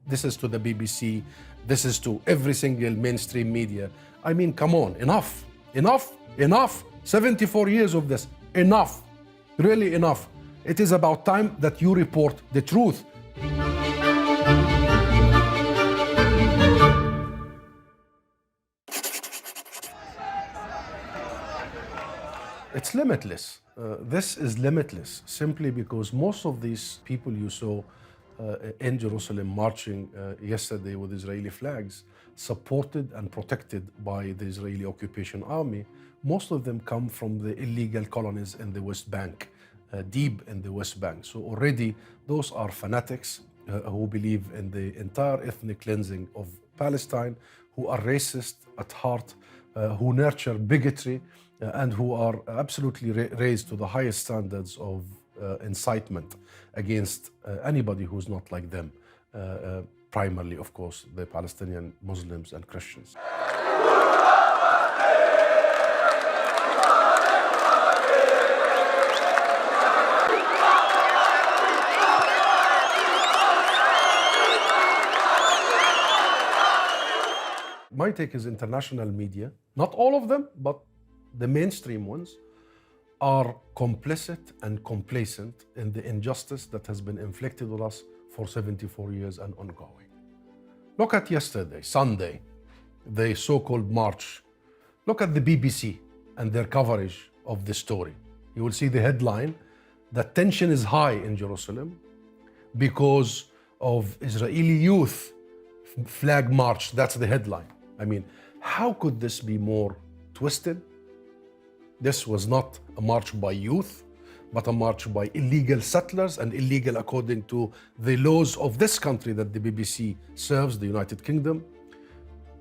This is to the BBC. This is to every single mainstream media. I mean, come on, enough, enough, enough. 74 years of this, enough, really enough. It is about time that you report the truth. It's limitless. This is limitless simply because most of these people you saw in Jerusalem marching yesterday with Israeli flags, supported and protected by the Israeli occupation army, most of them come from the illegal colonies in the West Bank, deep in the West Bank. So already those are fanatics who believe in the entire ethnic cleansing of Palestine, who are racist at heart, who nurture bigotry, and who are absolutely raised to the highest standards of incitement against anybody who's not like them, primarily, of course, the Palestinian Muslims and Christians. My take is international media, not all of them, but the mainstream ones, are complicit and complacent in the injustice that has been inflicted on us for 74 years and ongoing. Look at yesterday, Sunday, the so-called march. Look at the BBC and their coverage of the story. You will see the headline that tension is high in Jerusalem because of Israeli youth flag march. That's the headline. I mean, how could this be more twisted? This was not a march by youth, but a march by illegal settlers, and illegal according to the laws of this country that the BBC serves, the United Kingdom.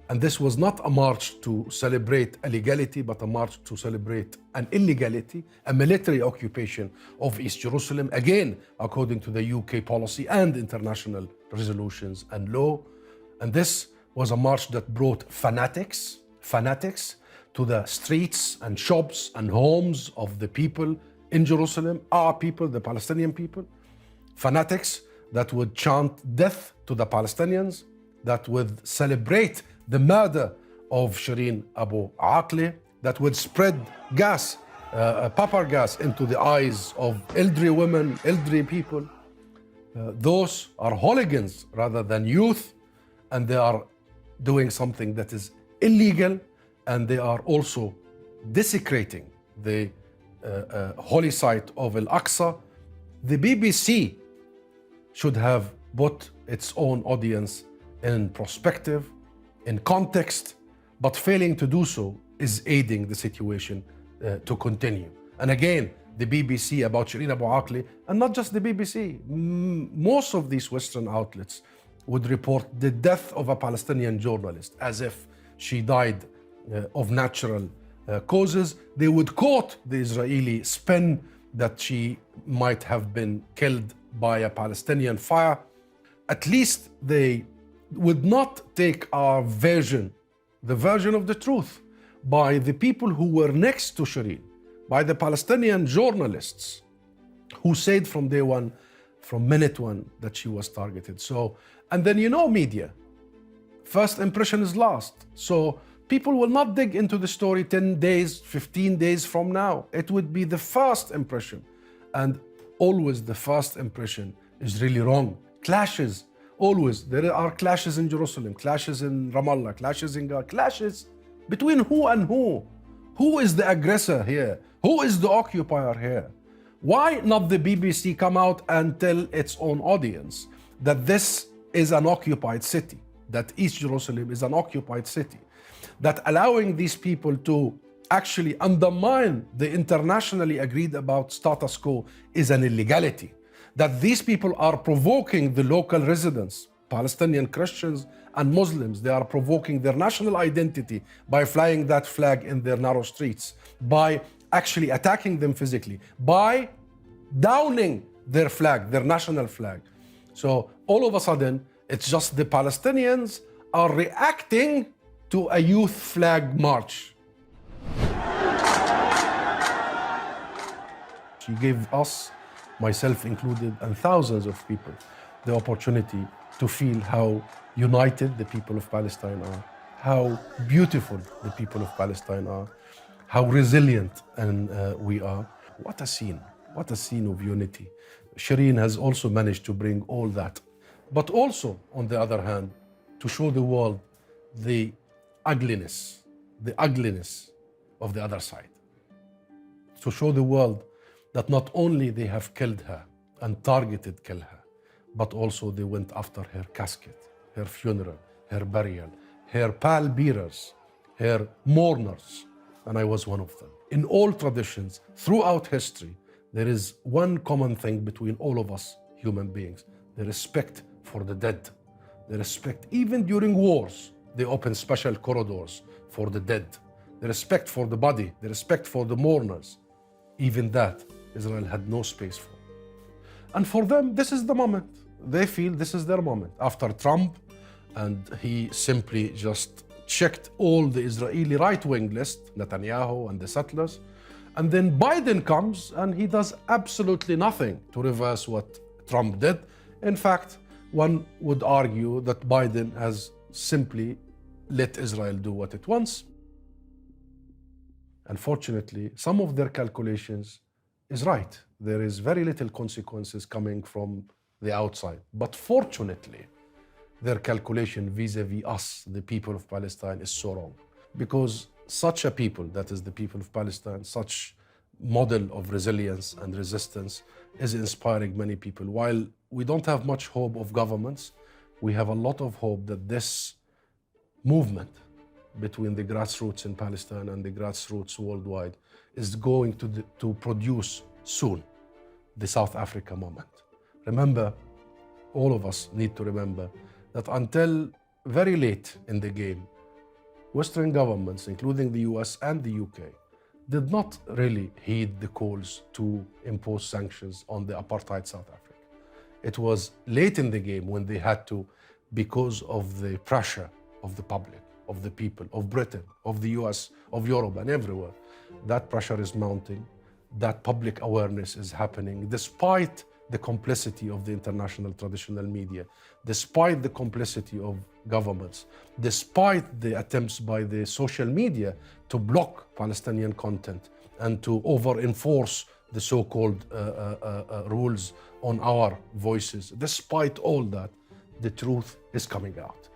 And this was not a march to celebrate a legality, but a march to celebrate an illegality, a military occupation of East Jerusalem, again, according to the UK policy and international resolutions and law. And this was a march that brought fanatics to the streets and shops and homes of the people in Jerusalem, our people, the Palestinian people. Fanatics that would chant death to the Palestinians, that would celebrate the murder of Shireen Abu Akleh, that would spread gas, pepper gas into the eyes of elderly women, elderly people. Those are hooligans rather than youth, and they are doing something that is illegal, and they are also desecrating the holy site of Al-Aqsa. The BBC should have put its own audience in perspective, in context, but failing to do so is aiding the situation to continue. And again, the BBC about Shireen Abu Akleh, and not just the BBC, most of these Western outlets would report the death of a Palestinian journalist as if she died of natural causes. They would quote the Israeli spin that she might have been killed by a Palestinian fire. At least they would not take our version, the version of the truth, by the people who were next to Shireen, by the Palestinian journalists who said from day one, from minute one, that she was targeted. So, and then media, first impression is last. So people will not dig into the story 10 days, 15 days from now. It would be the first impression. And always the first impression is really wrong. Clashes, always. There are clashes in Jerusalem, clashes in Ramallah, clashes in Gaza, clashes between who and who? Who is the aggressor here? Who is the occupier here? Why not the BBC come out and tell its own audience that this is an occupied city, that East Jerusalem is an occupied city, that allowing these people to actually undermine the internationally agreed about status quo is an illegality, that these people are provoking the local residents, Palestinian Christians and Muslims, they are provoking their national identity by flying that flag in their narrow streets, by actually attacking them physically, by downing their flag, their national flag. So all of a sudden, it's just the Palestinians are reacting to a youth flag march. She gave us, myself included, and thousands of people, the opportunity to feel how united the people of Palestine are, how beautiful the people of Palestine are, how resilient we are. What a scene of unity. Shireen has also managed to bring all that. But also, on the other hand, to show the world the ugliness of the other side. To show the world that not only they have killed her and targeted kill her, but also they went after her casket, her funeral, her burial, her pallbearers, her mourners, and I was one of them. In all traditions, throughout history, there is one common thing between all of us human beings: the respect for the dead. The respect, even during wars, they open special corridors for the dead. The respect for the body, the respect for the mourners. Even that, Israel had no space for. And for them, this is the moment. They feel this is their moment. After Trump, and he simply just checked all the Israeli right-wing list, Netanyahu and the settlers, and then Biden comes and he does absolutely nothing to reverse what Trump did. In fact, one would argue that Biden has simply let Israel do what it wants. Unfortunately, some of their calculations is right. There is very little consequences coming from the outside. But fortunately, their calculation vis-a-vis us, the people of Palestine, is so wrong. Because such a people, that is the people of Palestine, such model of resilience and resistance is inspiring many people. While we don't have much hope of governments, we have a lot of hope that this movement between the grassroots in Palestine and the grassroots worldwide is going to produce soon the South Africa moment. Remember, all of us need to remember that until very late in the game, Western governments, including the US and the UK, did not really heed the calls to impose sanctions on the apartheid South Africa. It was late in the game when they had to, because of the pressure of the public, of the people, of Britain, of the US, of Europe, and everywhere. That pressure is mounting, that public awareness is happening, despite the complicity of the international traditional media, despite the complicity of governments, despite the attempts by the social media to block Palestinian content and to over-enforce the so-called rules on our voices. Despite all that, the truth is coming out.